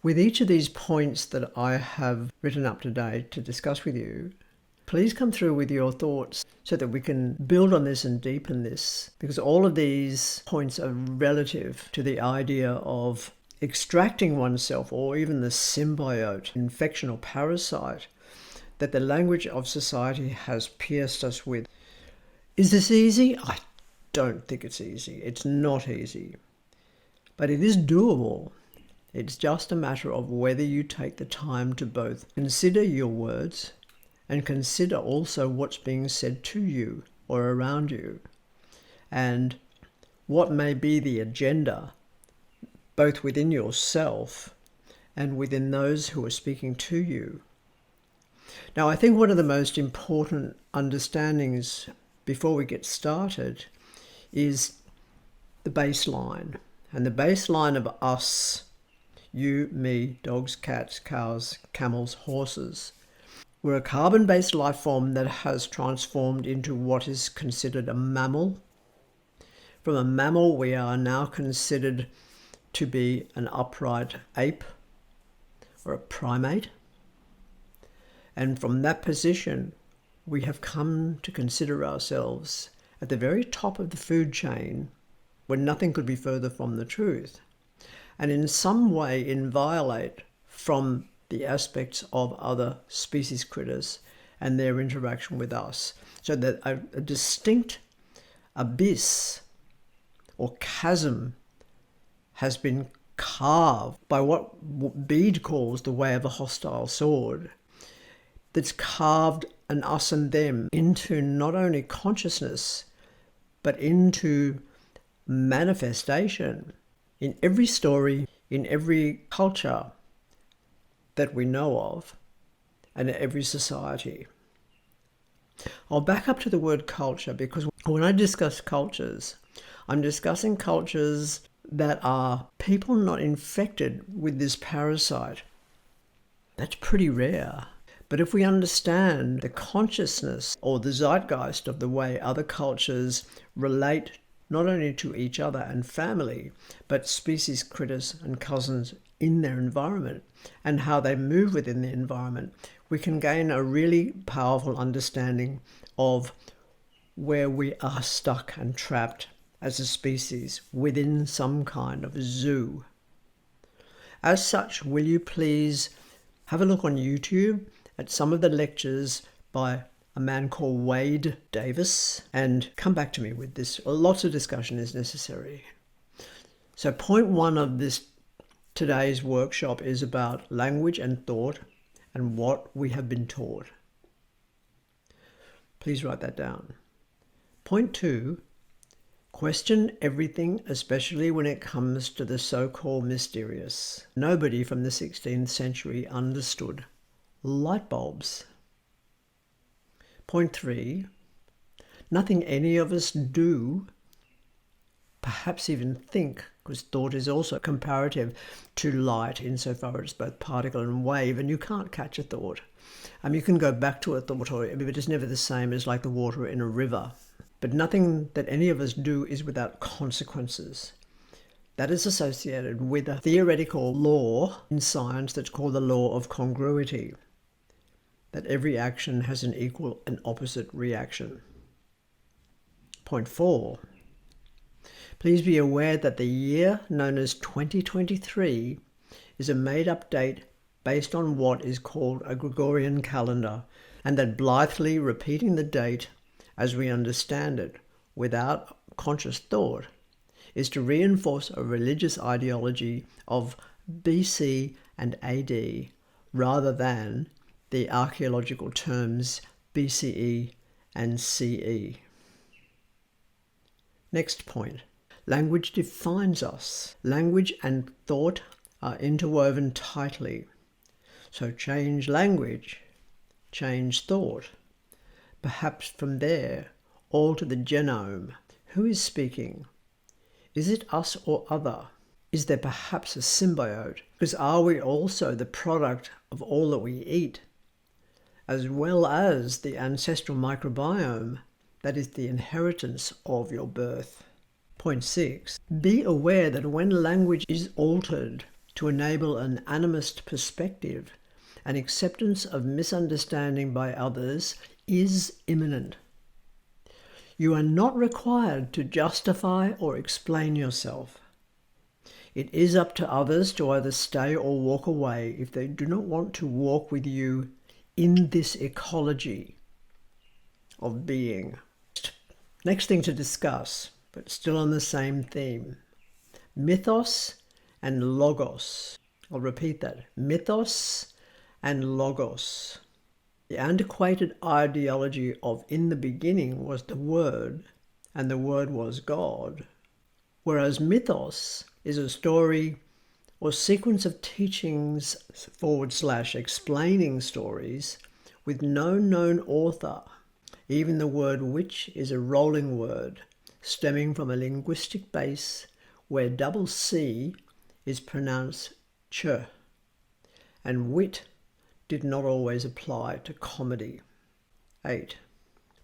With each of these points that I have written up today to discuss with you, please come through with your thoughts so that we can build on this and deepen this, because all of these points are relative to the idea of extracting oneself, or even the symbiote, infection or parasite, that the language of society has pierced us with. Is this easy? I don't think it's easy. It's not easy. But it is doable. It's just a matter of whether you take the time to both consider your words and consider also what's being said to you or around you, and what may be the agenda, both within yourself and within those who are speaking to you. Now, I think one of the most important understandings before we get started is the baseline. And the baseline of us, you, me, dogs, cats, cows, camels, horses, we're a carbon-based life form that has transformed into what is considered a mammal. From a mammal, we are now considered to be an upright ape or a primate. And from that position, we have come to consider ourselves at the very top of the food chain, when nothing could be further from the truth, and in some way inviolate from the aspects of other species critters and their interaction with us. So that a distinct abyss or chasm has been carved by what Bede calls the way of a hostile sword, that's carved an us and them into not only consciousness, but into manifestation in every story, in every culture that we know of, and in every society. I'll back up to the word culture, because when I discuss cultures, I'm discussing cultures that are people not infected with this parasite. That's pretty rare. But if we understand the consciousness or the zeitgeist of the way other cultures relate not only to each other and family, but species, critters and cousins in their environment, and how they move within the environment, we can gain a really powerful understanding of where we are stuck and trapped as a species within some kind of zoo. As such, will you please have a look on YouTube at some of the lectures by a man called Wade Davis, and come back to me with this. Lots of discussion is necessary. So point one of today's workshop is about language and thought and what we have been taught. Please write that down. Point two, question everything, especially when it comes to the so-called mysterious. Nobody from the 16th century understood light bulbs. Point three, nothing any of us do, perhaps even think, because thought is also comparative to light insofar as both particle and wave, and you can't catch a thought. You can go back to a thought, but it's never the same as like the water in a river. But nothing that any of us do is without consequences. That is associated with a theoretical law in science that's called the law of congruity, that every action has an equal and opposite reaction. Point four, please be aware that the year known as 2023 is a made-up date based on what is called a Gregorian calendar, and that blithely repeating the date as we understand it without conscious thought is to reinforce a religious ideology of BC and AD rather than the archaeological terms BCE and CE. Next point. Language defines us. Language and thought are interwoven tightly. So change language, change thought. Perhaps from there, all to the genome. Who is speaking? Is it us or other? Is there perhaps a symbiote? Because are we also the product of all that we eat, as well as the ancestral microbiome that is the inheritance of your birth? Point 6. Be aware that when language is altered, to enable an animist perspective and acceptance of misunderstanding by others is imminent. You are not required to justify or explain yourself. It is up to others to either stay or walk away if they do not want to walk with you in this ecology of being. Next thing to discuss, but still on the same theme, mythos and logos. I'll repeat that, mythos and logos. The antiquated ideology of in the beginning was the Word, and the Word was God, whereas mythos is a story or sequence of teachings / explaining stories with no known author. Even the word witch is a rolling word stemming from a linguistic base where double C is pronounced ch, and wit did not always apply to comedy. 8.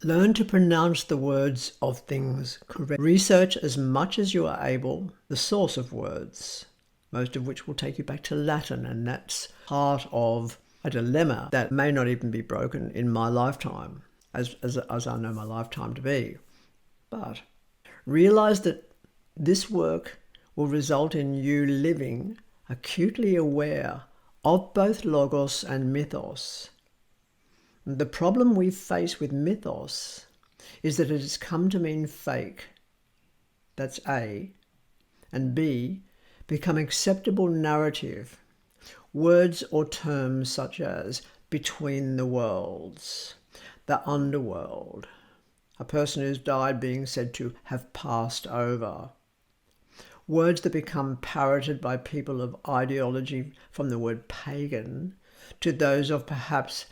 Learn to pronounce the words of things correctly. Research as much as you are able the source of words, most of which will take you back to Latin, and that's part of a dilemma that may not even be broken in my lifetime, as I know my lifetime to be. But realize that this work will result in you living acutely aware of both logos and mythos. The problem we face with mythos is that it has come to mean fake. That's A. And B, become acceptable narrative. Words or terms such as between the worlds, the underworld, a person who's died being said to have passed over. Words that become parroted by people of ideology from the word pagan to those of perhaps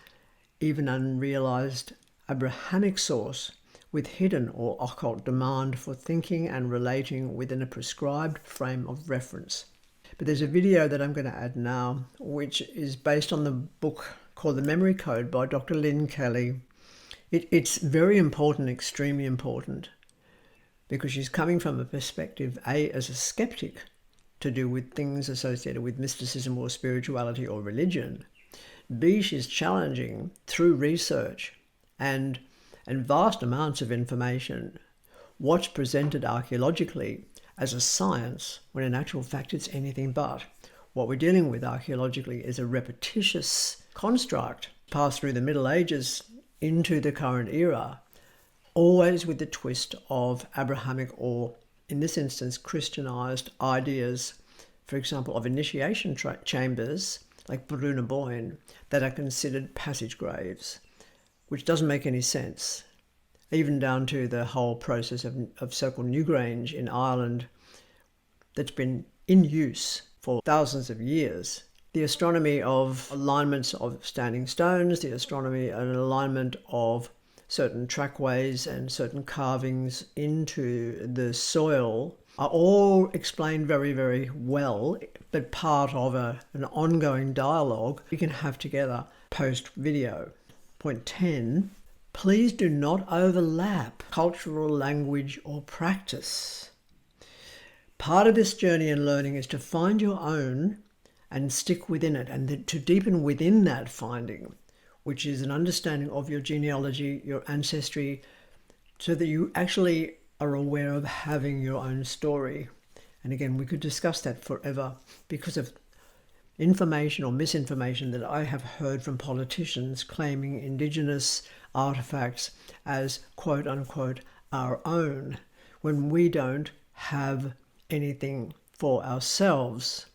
even unrealized Abrahamic source with hidden or occult demand for thinking and relating within a prescribed frame of reference. But there's a video that I'm going to add now, which is based on the book called The Memory Code by Dr. Lynn Kelly. It's very important, extremely important, because she's coming from a perspective, A, as a skeptic, to do with things associated with mysticism or spirituality or religion. B, she's challenging through research and vast amounts of information what's presented archaeologically as a science, when in actual fact it's anything but. What we're dealing with archaeologically is a repetitious construct passed through the Middle Ages into the current era, always with the twist of Abrahamic or, in this instance, Christianized ideas, for example, of initiation chambers like Bruna Boyne that are considered passage graves, which doesn't make any sense, even down to the whole process of so-called Newgrange in Ireland that's been in use for thousands of years. The astronomy of alignments of standing stones, the astronomy and alignment of certain trackways and certain carvings into the soil are all explained very, very well, but part of an ongoing dialogue we can have together post-video. Point 10, please do not overlap cultural language or practice. Part of this journey and learning is to find your own and stick within it, and to deepen within that finding, which is an understanding of your genealogy, your ancestry, so that you actually are aware of having your own story. And again, we could discuss that forever because of information or misinformation that I have heard from politicians claiming Indigenous artifacts as quote unquote our own, when we don't have anything for ourselves.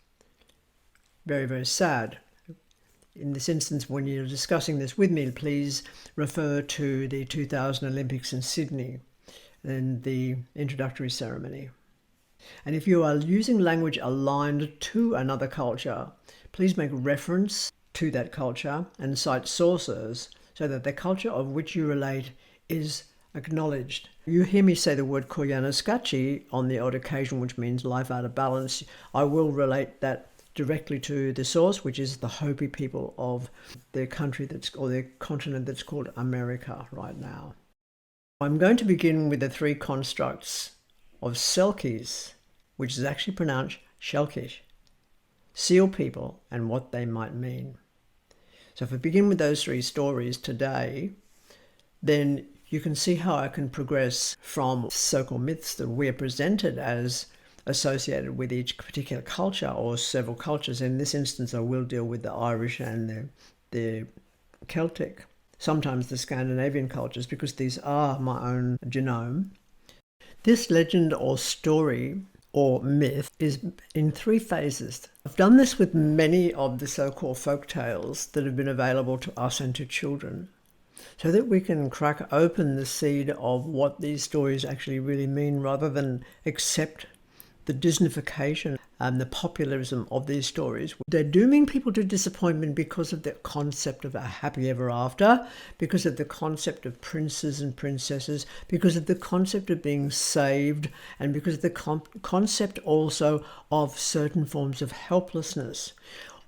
Very, very sad. In this instance, when you're discussing this with me, please refer to the 2000 Olympics in Sydney and the introductory ceremony. And if you are using language aligned to another culture, please make reference to that culture and cite sources so that the culture of which you relate is acknowledged. You hear me say the word Koyaanisqatsi on the odd occasion, which means life out of balance. I will relate that directly to the source, which is the Hopi people of their country or their continent that's called America right now. I'm going to begin with the three constructs of selkies, which is actually pronounced shelkish. seal people, and what they might mean. So if we begin with those three stories today, then you can see how I can progress from so-called myths that we are presented as associated with each particular culture or several cultures. In this instance, I will deal with the Irish and the Celtic, sometimes the Scandinavian cultures, because these are my own genome. This legend or story or myth is in three phases. I've done this with many of the so-called folk tales that have been available to us and to children, so that we can crack open the seed of what these stories actually really mean, rather than accept the Disneyfication and the popularism of these stories. They're dooming people to disappointment because of the concept of a happy ever after, because of the concept of princes and princesses, because of the concept of being saved, and because of the concept also of certain forms of helplessness.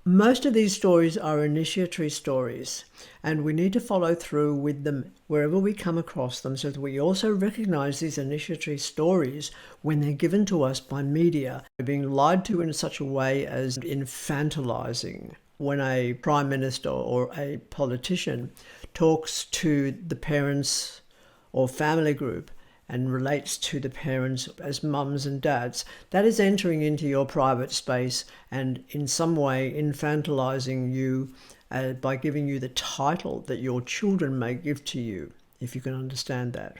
Most of these stories are initiatory stories, and we need to follow through with them wherever we come across them, so that we also recognize these initiatory stories when they're given to us by media. They're being lied to in such a way as infantilizing. When a prime minister or a politician talks to the parents or family group and relates to the parents as mums and dads, that is entering into your private space and in some way infantilizing you by giving you the title that your children may give to you, if you can understand that.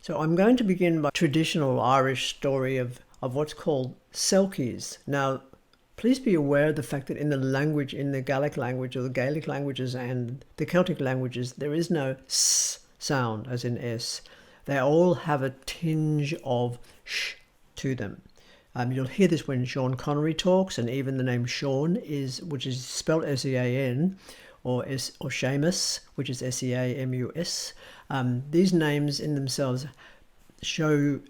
So I'm going to begin by traditional Irish story of what's called selkies. Now, please be aware of the fact that in the language, in the Gaelic language or the Gaelic languages and the Celtic languages, there is no s sound as in s. They all have a tinge of sh to them. You'll hear this when Sean Connery talks, and even the name Sean which is spelled S-E-A-N, or Seamus, which is S-E-A-M-U-S. These names in themselves show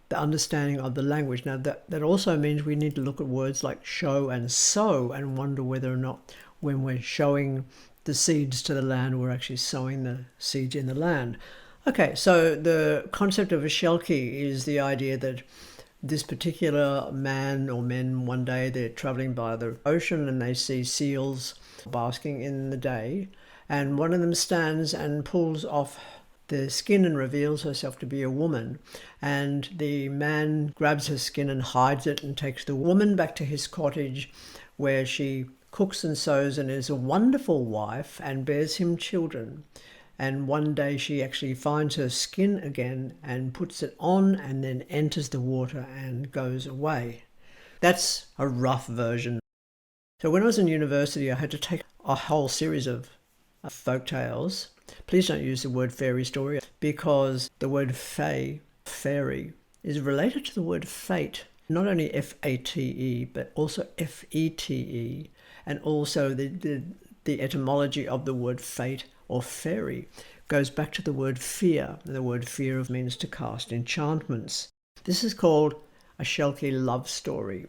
the understanding of the language. Now that also means we need to look at words like show and sow and wonder whether or not when we're showing the seeds to the land, we're actually sowing the seeds in the land. Okay, so the concept of a selkie is the idea that this particular man or men, one day they're traveling by the ocean and they see seals basking in the day, and one of them stands and pulls off the skin and reveals herself to be a woman, and the man grabs her skin and hides it and takes the woman back to his cottage, where she cooks and sews and is a wonderful wife and bears him children. And one day she actually finds her skin again and puts it on and then enters the water and goes away. That's a rough version. So when I was in university, I had to take a whole series of folk tales. Please don't use the word fairy story, because the word fae, fairy, is related to the word fate. Not only F-A-T-E, but also F-E-T-E, and also the etymology of the word fate or fairy goes back to the word fear. The word fear means to cast enchantments. This is called a selkie love story.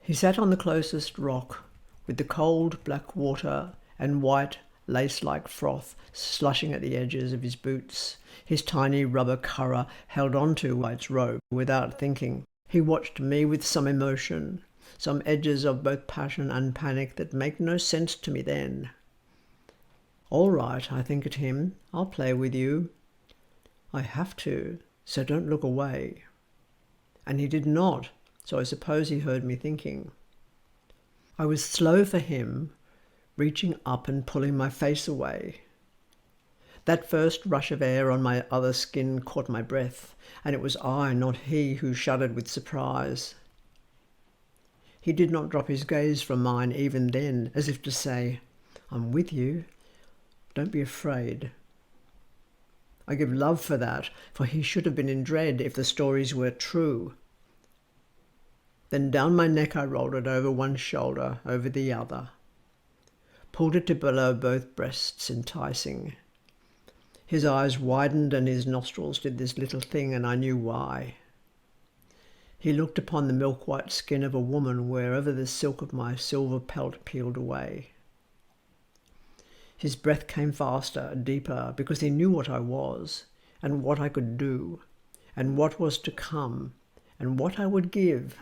He sat on the closest rock with the cold black water and white lace-like froth slushing at the edges of his boots. His tiny rubber curragh held onto its rope without thinking. He watched me with some emotion, some edges of both passion and panic that make no sense to me then. All right, I think at him, I'll play with you. I have to, so don't look away. And he did not, so I suppose he heard me thinking. I was slow for him, reaching up and pulling my face away. That first rush of air on my other skin caught my breath, and it was I, not he, who shuddered with surprise. He did not drop his gaze from mine even then, as if to say, I'm with you. Don't be afraid. I give love for that, for he should have been in dread if the stories were true. Then down my neck I rolled it over one shoulder, over the other. Pulled it to below both breasts, enticing. His eyes widened and his nostrils did this little thing, and I knew why. He looked upon the milk-white skin of a woman wherever the silk of my silver pelt peeled away. His breath came faster, deeper, because he knew what I was, and what I could do, and what was to come, and what I would give.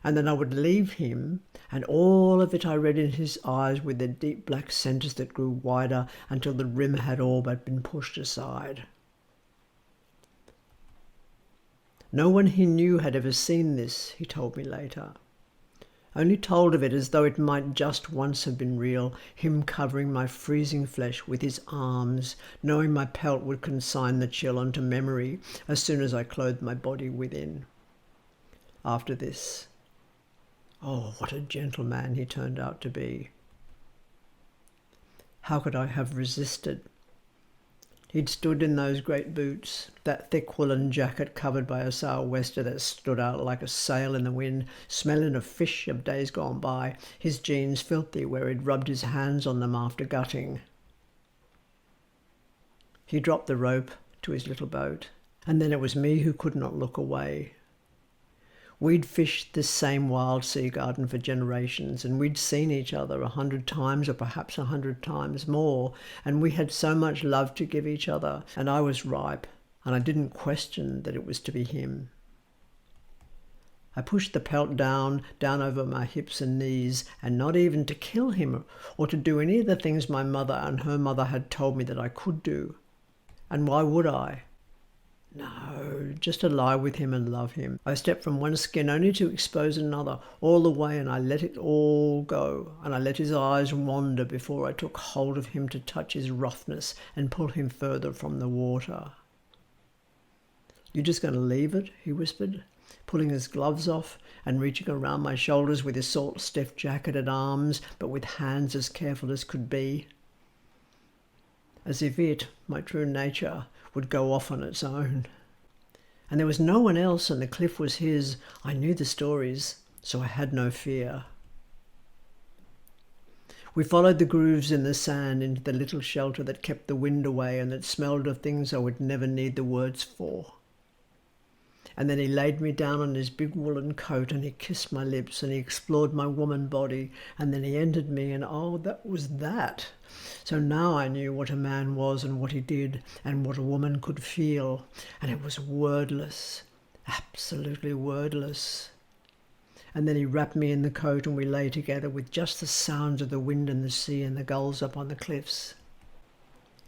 And then I would leave him, and all of it I read in his eyes with their deep black centres that grew wider until the rim had all but been pushed aside. No one he knew had ever seen this, he told me later. Only told of it as though it might just once have been real, him covering my freezing flesh with his arms, knowing my pelt would consign the chill onto memory as soon as I clothed my body within. After this, oh, what a gentleman he turned out to be. How could I have resisted? He'd stood in those great boots, that thick woolen jacket covered by a sou'wester that stood out like a sail in the wind, smelling of fish of days gone by, his jeans filthy where he'd rubbed his hands on them after gutting. He dropped the rope to his little boat, and then it was me who could not look away. We'd fished this same wild sea garden for generations, and we'd seen each other 100 times or perhaps 100 times more, and we had so much love to give each other, and I was ripe, and I didn't question that it was to be him. I pushed the pelt down over my hips and knees, and not even to kill him or to do any of the things my mother and her mother had told me that I could do. And why would I? No, just to lie with him and love him. I stepped from one skin only to expose another all the way, and I let it all go, and I let his eyes wander before I took hold of him to touch his roughness and pull him further from the water. "You just going to leave it?" he whispered, pulling his gloves off and reaching around my shoulders with his salt-stiff jacketed arms, but with hands as careful as could be. As if it, my true nature, would go off on its own. And there was no one else, and the cliff was his. I knew the stories, so I had no fear. We followed the grooves in the sand into the little shelter that kept the wind away and that smelled of things I would never need the words for. And then he laid me down on his big woolen coat, and he kissed my lips, and he explored my woman body, and then he ended me, and oh, that was that. So now I knew what a man was and what he did and what a woman could feel, and it was wordless, absolutely wordless. And then he wrapped me in the coat, and we lay together with just the sounds of the wind and the sea and the gulls up on the cliffs.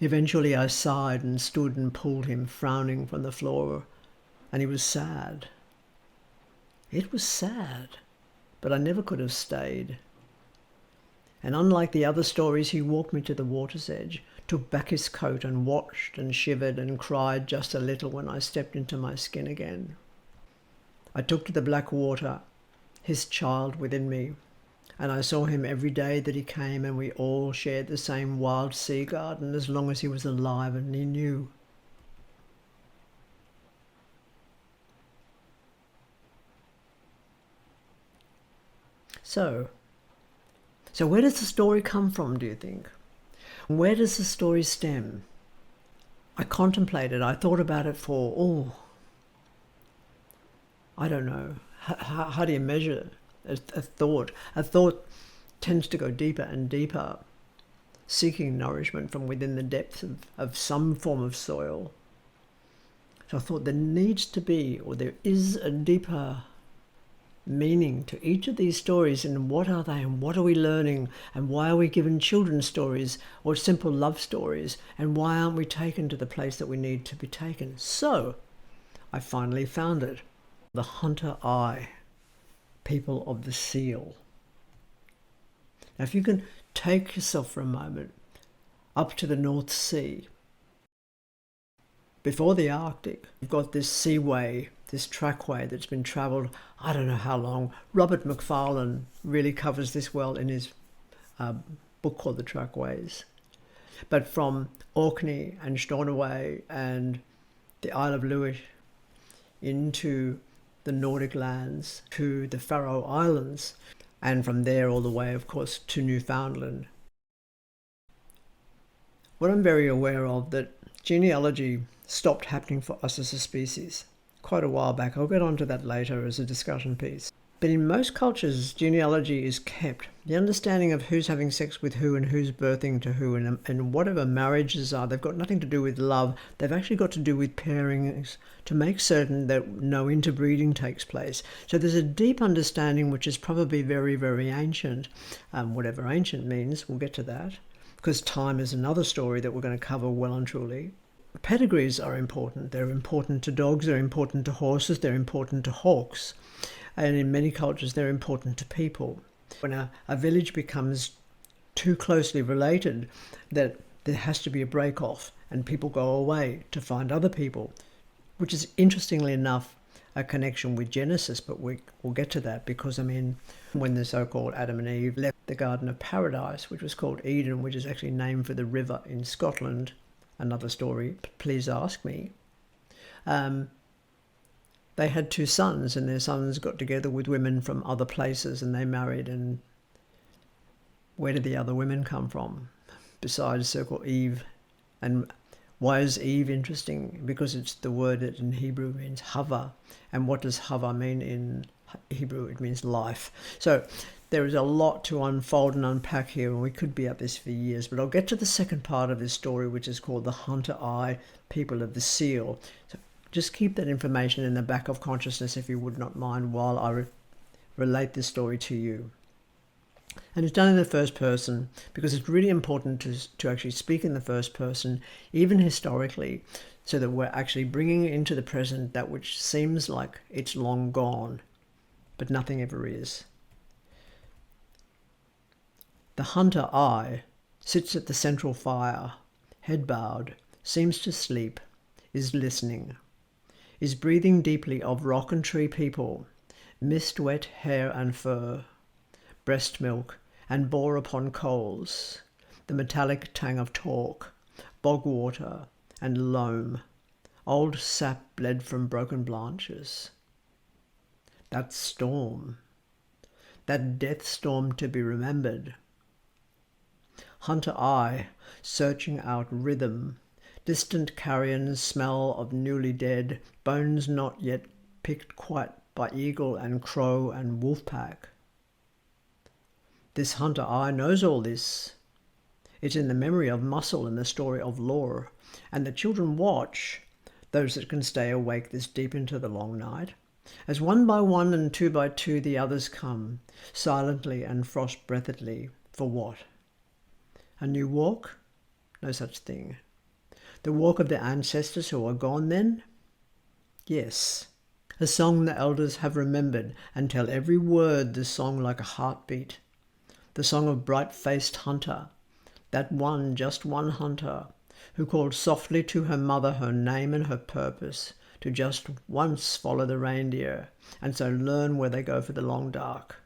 Eventually I sighed and stood and pulled him, frowning, from the floor, and he was sad. It was sad, but I never could have stayed. And unlike the other stories, he walked me to the water's edge, took back his coat and watched and shivered and cried just a little when I stepped into my skin again. I took to the black water, his child within me, and I saw him every day that he came, and we all shared the same wild sea garden as long as he was alive and he knew. So where does the story come from, do you think? Where does the story stem? I contemplated, I thought about it for, I don't know. How do you measure a thought? A thought tends to go deeper and deeper, seeking nourishment from within the depths of some form of soil. So I thought there needs to be, or there is, a deeper meaning to each of these stories, and what are they, and what are we learning, and why are we given children's stories or simple love stories, and why aren't we taken to the place that we need to be taken? So I finally found it. The hunter eye, people of the seal. Now if you can take yourself for a moment up to the North Sea, before the Arctic, you've got this seaway, this trackway that's been travelled, I don't know how long. Robert Macfarlane really covers this well in his book called The Trackways. But from Orkney and Stornoway and the Isle of Lewis into the Nordic lands to the Faroe Islands, and from there all the way, of course, to Newfoundland. What I'm very aware of, that genealogy stopped happening for us as a species quite a while back. I'll get onto that later as a discussion piece. But in most cultures, genealogy is kept. The understanding of who's having sex with who and who's birthing to who and whatever marriages are, they've got nothing to do with love. They've actually got to do with pairings to make certain that no interbreeding takes place. So there's a deep understanding which is probably very, very ancient. Whatever ancient means, we'll get to that. Because time is another story that we're going to cover well and truly. Pedigrees are important. They're important to dogs, they're important to horses, they're important to hawks. And in many cultures, they're important to people. When a village becomes too closely related, that there has to be a break-off and people go away to find other people, which is, interestingly enough, a connection with Genesis, but we'll get to that because, when the so-called Adam and Eve left the Garden of Paradise, which was called Eden, which is actually named for the river in Scotland, another story, please ask me, they had 2 sons, and their sons got together with women from other places and they married. And where did the other women come from besides so-called Eve? And why is Eve interesting? Because it's the word that in Hebrew means hava. And what does hava mean in Hebrew? It means life. So there is a lot to unfold and unpack here, and we could be at this for years. But I'll get to the second part of this story, which is called the Hunter Eye, People of the Seal. So just keep that information in the back of consciousness, if you would not mind, while I relate this story to you. And it's done in the first person because it's really important to actually speak in the first person, even historically, so that we're actually bringing into the present that which seems like it's long gone, but nothing ever is. The hunter eye sits at the central fire, head bowed, seems to sleep, is listening, is breathing deeply of rock and tree people, mist-wet hair and fur, breast milk, and bore upon coals, the metallic tang of talk, bog water, and loam, old sap bled from broken branches. That storm, that death storm to be remembered. Hunter eye, searching out rhythm, distant carrion smell of newly dead, bones not yet picked quite by eagle and crow and wolf pack. This hunter eye knows all this. It's in the memory of muscle and the story of lore, and the children watch, those that can stay awake this deep into the long night, as one by one and 2 by 2 the others come, silently and frost-breathedly, for what? A new walk? No such thing. The walk of the ancestors who are gone then? Yes. A song the elders have remembered, and tell every word the song like a heartbeat. The song of bright-faced hunter, that one, just one hunter, who called softly to her mother her name and her purpose, to just once follow the reindeer, and so learn where they go for the long dark.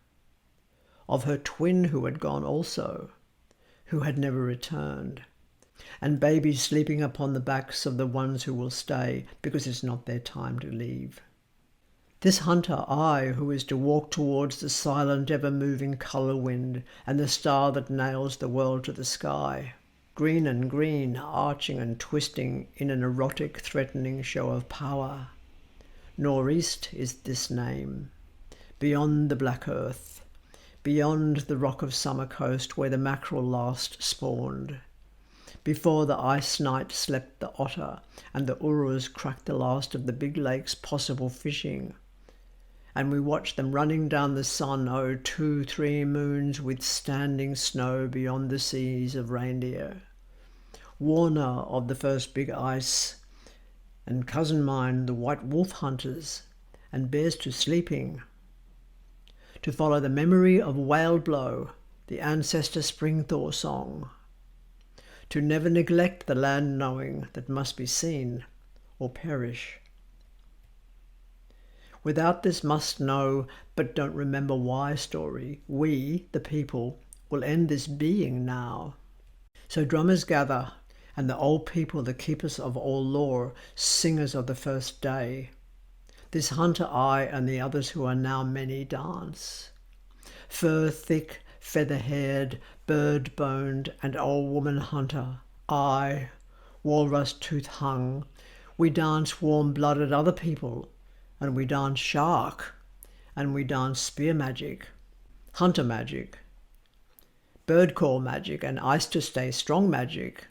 Of her twin who had gone also, who had never returned, and babies sleeping upon the backs of the ones who will stay, because it's not their time to leave. This hunter I, who is to walk towards the silent, ever-moving colour wind, and the star that nails the world to the sky, green and green, arching and twisting in an erotic, threatening show of power. Northeast is this name, beyond the black earth, beyond the rock of summer coast where the mackerel last spawned, before the ice night slept the otter and the urus cracked the last of the big lake's possible fishing, and we watched them running down the sun, 2, 3 moons withstanding snow beyond the seas of reindeer. Warner of the first big ice, and cousin mine the white wolf hunters, and bears to sleeping. To follow the memory of whale blow, the ancestor spring thaw song. To never neglect the land knowing that must be seen or perish. Without this must know, but don't remember why story, we, the people, will end this being now. So drummers gather, and the old people, the keepers of all lore, singers of the first day. This hunter I and the others who are now many dance. Fur thick, feather-haired, bird-boned, and old woman hunter, I, walrus tooth hung, we dance warm-blooded other people, and we dance shark, and we dance spear magic, hunter magic, bird call magic, and ice to stay strong magic.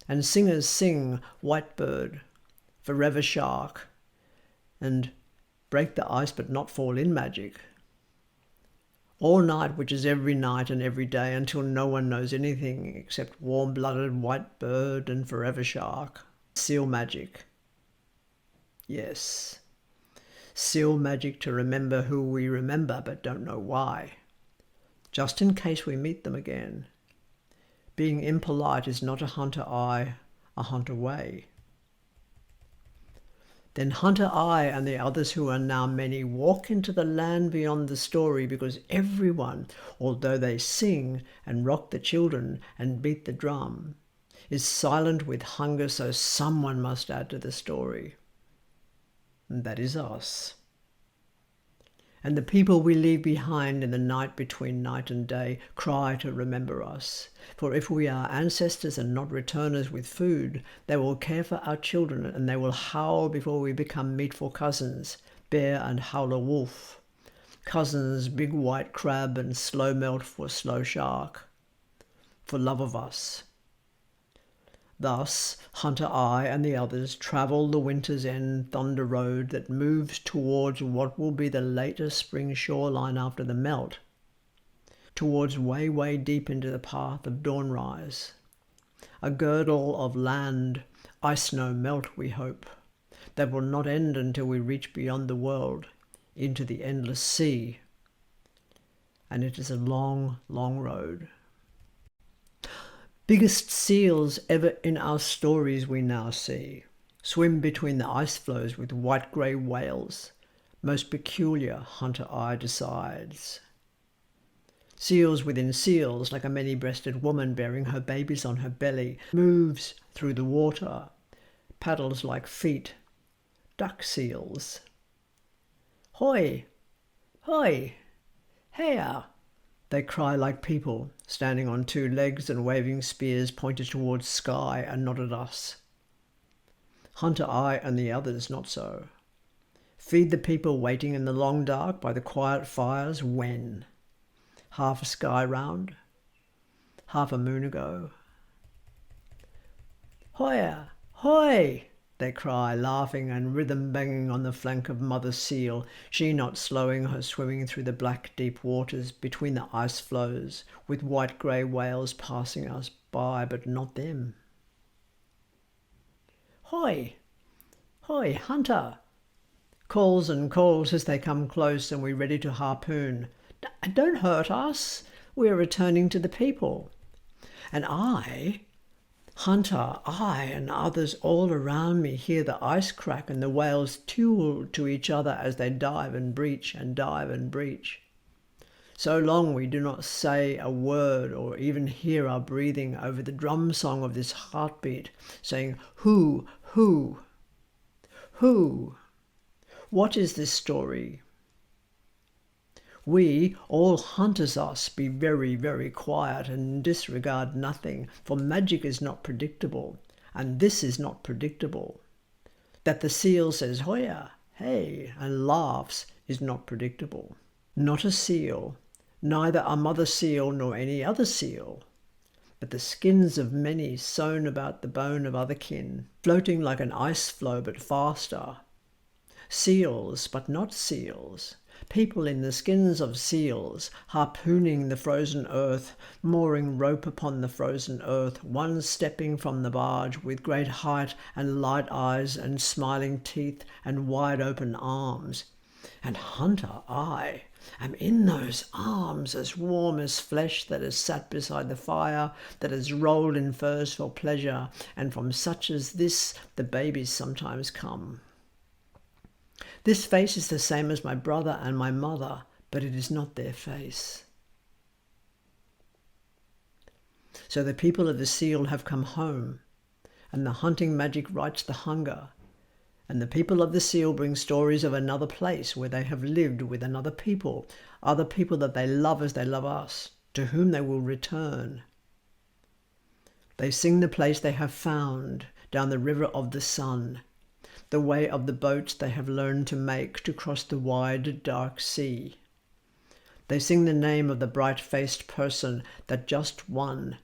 And singers sing white bird, forever shark, and break the ice but not fall in magic. All night, which is every night and every day until no one knows anything except warm-blooded white bird and forever shark. Seal magic. Yes. Seal magic to remember who we remember but don't know why. Just in case we meet them again. Being impolite is not a hunter I, a hunter way. Then Hunter I and the others who are now many walk into the land beyond the story, because everyone, although they sing and rock the children and beat the drum, is silent with hunger, so someone must add to the story. And that is us. And the people we leave behind in the night between night and day cry to remember us. For if we are ancestors and not returners with food, they will care for our children, and they will howl before we become meat for cousins, bear and howler wolf. Cousins, big white crab and slow melt for slow shark. For love of us. Thus, Hunter I and the others travel the winter's end thunder road that moves towards what will be the later spring shoreline after the melt, towards way, way deep into the path of dawnrise, a girdle of land, ice-snow melt, we hope, that will not end until we reach beyond the world, into the endless sea. And it is a long, long road. Biggest seals ever in our stories we now see swim between the ice floes with white-grey whales. Most peculiar, Hunter I decides. Seals within seals, like a many-breasted woman bearing her babies on her belly, moves through the water, paddles like feet, duck seals. Hoi! Hoi! Here! They cry like people, standing on two legs and waving spears pointed towards sky and not at us. Hunter I and the others not so. Feed the people waiting in the long dark by the quiet fires when? Half a sky round? Half a moon ago? Hoya! Hoi! They cry, laughing and rhythm banging on the flank of Mother Seal, she not slowing her swimming through the black deep waters between the ice floes, with white-grey whales passing us by, but not them. Hoi! Hoi, Hunter! Calls and calls as they come close and we're ready to harpoon. Don't hurt us, we are returning to the people. And Hunter, I and others all around me hear the ice crack and the whales tule to each other as they dive and breach and dive and breach. So long we do not say a word or even hear our breathing over the drum song of this heartbeat, saying, who? What is this story? We, all hunters us, be very, very quiet and disregard nothing, for magic is not predictable, and this is not predictable. That the seal says, hoya, hey, and laughs is not predictable. Not a seal, neither a mother seal nor any other seal, but the skins of many sewn about the bone of other kin, floating like an ice floe but faster. Seals, but not seals. People in the skins of seals, harpooning the frozen earth, mooring rope upon the frozen earth, one stepping from the barge with great height and light eyes and smiling teeth and wide open arms. And Hunter, I am in those arms, as warm as flesh that has sat beside the fire, that has rolled in furs for pleasure, and from such as this the babies sometimes come. This face is the same as my brother and my mother, but it is not their face. So the people of the seal have come home, and the hunting magic rights the hunger, and the people of the seal bring stories of another place where they have lived with another people, other people that they love as they love us, to whom they will return. They sing the place they have found down the river of the sun, the way of the boats they have learned to make to cross the wide, dark sea. They sing the name of the bright-faced person that just one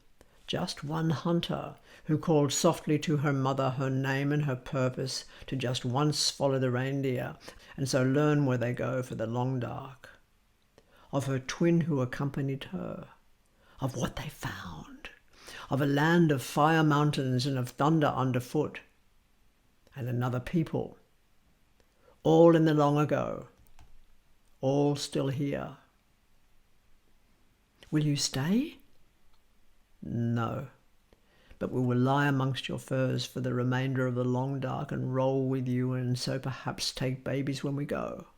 hunter, who called softly to her mother her name and her purpose to just once follow the reindeer, and so learn where they go for the long dark. Of her twin who accompanied her, of what they found, of a land of fire mountains and of thunder underfoot, and another people, all in the long ago, all still here. Will you stay? No, but we will lie amongst your furs for the remainder of the long dark and roll with you, and so perhaps take babies when we go.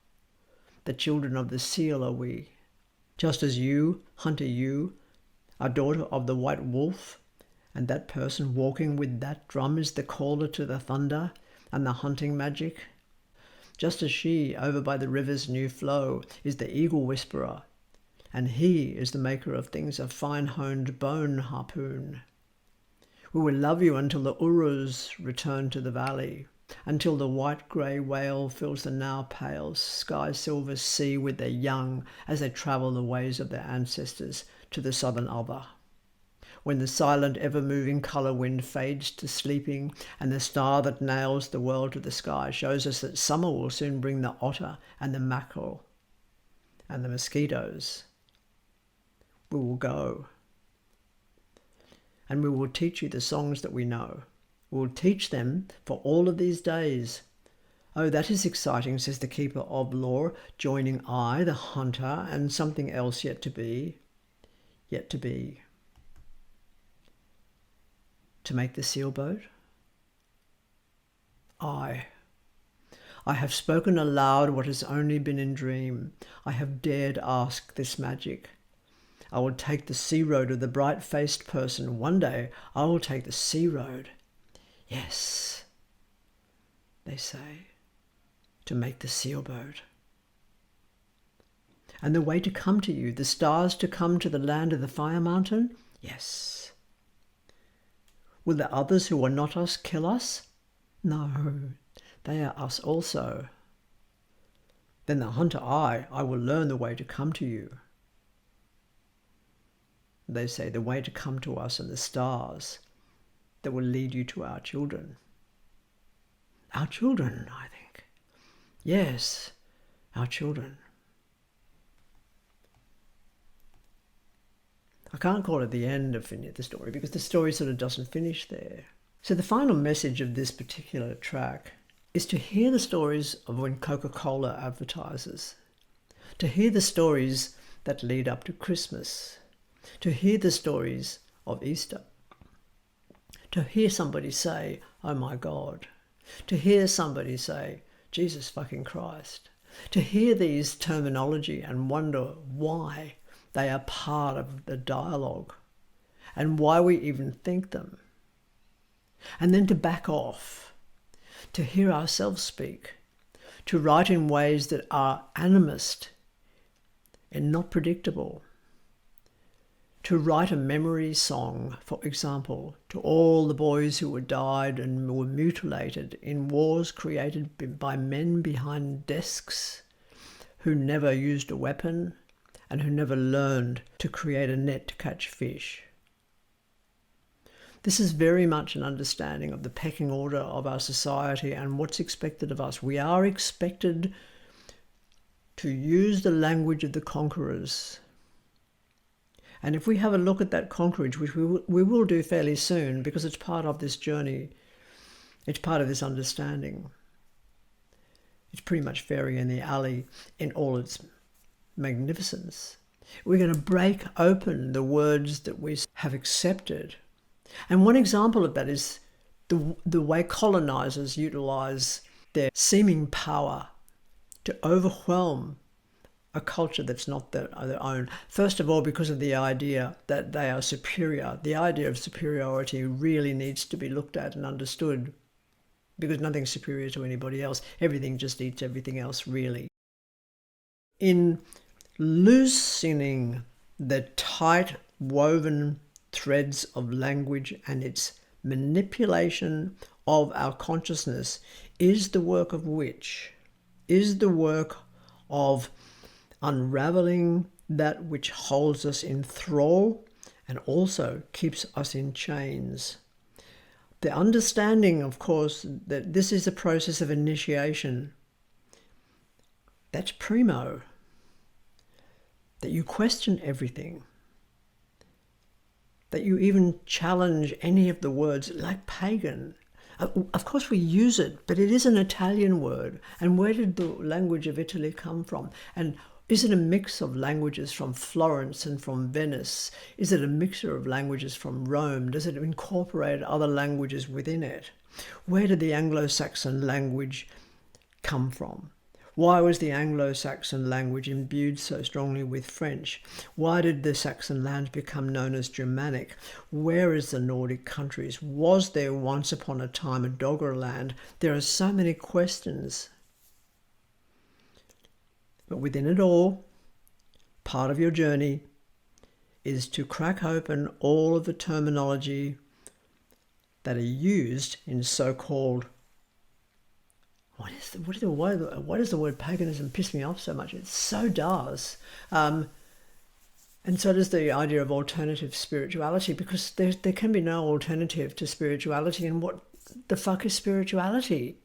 The children of the seal are we, just as you, hunter you, are daughter of the white wolf, and that person walking with that drum is the caller to the thunder and the hunting magic, just as she, over by the river's new flow, is the eagle whisperer, and he is the maker of things of fine-honed bone harpoon. We will love you until the urus return to the valley, until the white-grey whale fills the now pale sky-silver sea with their young as they travel the ways of their ancestors to the southern other. When the silent, ever-moving colour wind fades to sleeping, and the star that nails the world to the sky shows us that summer will soon bring the otter and the mackerel and the mosquitoes, we will go. And we will teach you the songs that we know. We will teach them for all of these days. Oh, that is exciting, says the keeper of law, joining I, the hunter, and something else yet to be. To make the seal boat? I have spoken aloud what has only been in dream. I have dared ask this magic. I will take the sea road of the bright-faced person. One day I will take the sea road. Yes, they say, to make the seal boat. And the way to come to you, the stars to come to the land of the fire mountain? Yes. Will the others who are not us kill us? No, they are us also. Then the hunter I will learn the way to come to you. They say the way to come to us are the stars that will lead you to our children. Our children, I think. Yes, our children. I can't call it the end of the story because the story sort of doesn't finish there. So the final message of this particular track is to hear the stories of when Coca-Cola advertises, to hear the stories that lead up to Christmas, to hear the stories of Easter, to hear somebody say, oh my God, to hear somebody say, Jesus fucking Christ, to hear these terminology and wonder why they are part of the dialogue and why we even think them. And then to back off, to hear ourselves speak, to write in ways that are animist and not predictable, to write a memory song, for example, to all the boys who were died and were mutilated in wars created by men behind desks who never used a weapon and who never learned to create a net to catch fish. This is very much an understanding of the pecking order of our society and what's expected of us. We are expected to use the language of the conquerors. And if we have a look at that conquerage, which we will do fairly soon because it's part of this journey, it's part of this understanding. It's pretty much Fairy in the Alley in all its magnificence. We're going to break open the words that we have accepted. And one example of that is the way colonizers utilize their seeming power to overwhelm a culture that's not their own. First of all, because of the idea that they are superior. The idea of superiority really needs to be looked at and understood because nothing's superior to anybody else. Everything just eats everything else, really. In loosening the tight woven threads of language and its manipulation of our consciousness is the work of which? Is the work of unraveling that which holds us in thrall and also keeps us in chains. The understanding, of course, that this is a process of initiation. That's primo. That you question everything. That you even challenge any of the words, like pagan. Of course we use it, but it is an Italian word. And where did the language of Italy come from? And is it a mix of languages from Florence and from Venice? Is it a mixture of languages from Rome? Does it incorporate other languages within it? Where did the Anglo-Saxon language come from? Why was the Anglo-Saxon language imbued so strongly with French? Why did the Saxon lands become known as Germanic? Where is the Nordic countries? Was there once upon a time a Dogger land? There are so many questions. But within it all, part of your journey is to crack open all of the terminology that are used in so-called, why does the word paganism piss me off so much? It so does. And so does the idea of alternative spirituality, because there can be no alternative to spirituality. And what the fuck is spirituality?